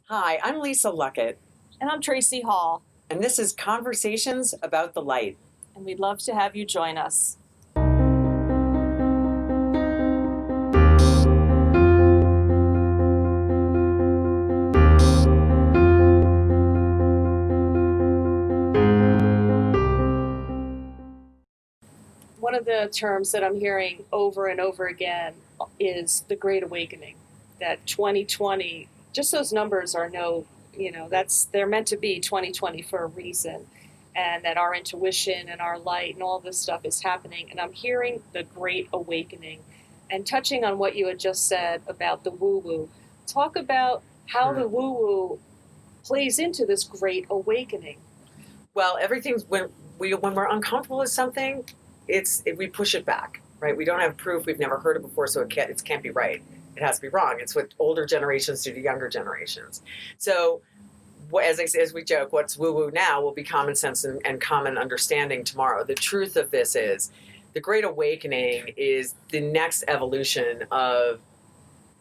Hi, I'm Lisa Luckett, And I'm Tracey Hall, and this is Conversations About the Light. and we'd love to have you join us. One of the terms that I'm hearing over and over again is the Great Awakening. That 2020, just those numbers are they're meant to be 2020 for a reason. And that our intuition and our light and all this stuff is happening. And I'm hearing the Great Awakening. And touching on what you had just said about the woo-woo, talk about how the woo-woo plays into this Great Awakening. Well, everything's when we're uncomfortable with something, we push it back, right? We don't have proof. We've never heard it before, so it can't be right. It has to be wrong. It's what older generations do to younger generations. So, as we joke, what's woo-woo now will be common sense and common understanding tomorrow. The truth of this is, the Great Awakening is the next evolution of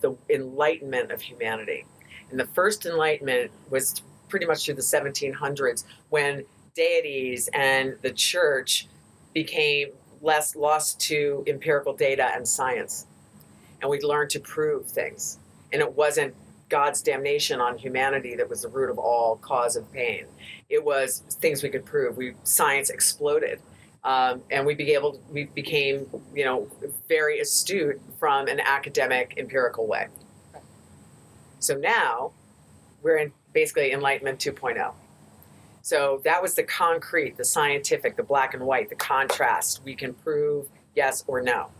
the enlightenment of humanity. And the first enlightenment was pretty much through the 1700s, when deities and the church became less lost to empirical data and science. And we learned to prove things. And it wasn't God's damnation on humanity that was the root of all cause of pain. It was things we could prove. Science exploded. And we became, very astute from an academic, empirical way. So now we're in basically Enlightenment 2.0. So that was the concrete, the scientific, the black and white, the contrast. We can prove yes or no.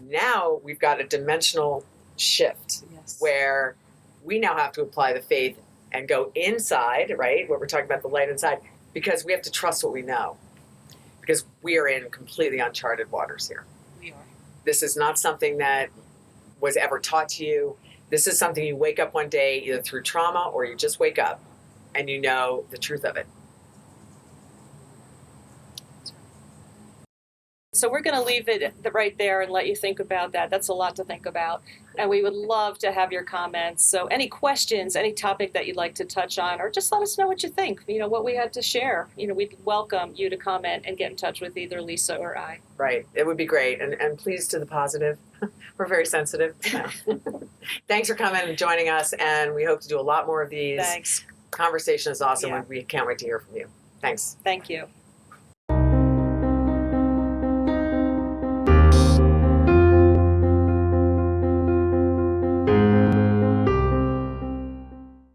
Now we've got a dimensional shift where we now have to apply the faith and go inside, right? What we're talking about, the light inside, because we have to trust what we know. Because we are in completely uncharted waters here. We are. This is not something that was ever taught to you. This is something you wake up one day either through trauma or you just wake up and you know the truth of it. So we're going to leave it right there and let you think about that. That's a lot to think about. And we would love to have your comments. So any questions, any topic that you'd like to touch on, or just let us know what you think, what we had to share. We'd welcome you to comment and get in touch with either Lisa or I. Right. It would be great. And please to the positive. We're very sensitive. Thanks for coming and joining us. And we hope to do a lot more of these. Thanks. Conversation is awesome. Yeah. We can't wait to hear from you. Thanks. Thank you.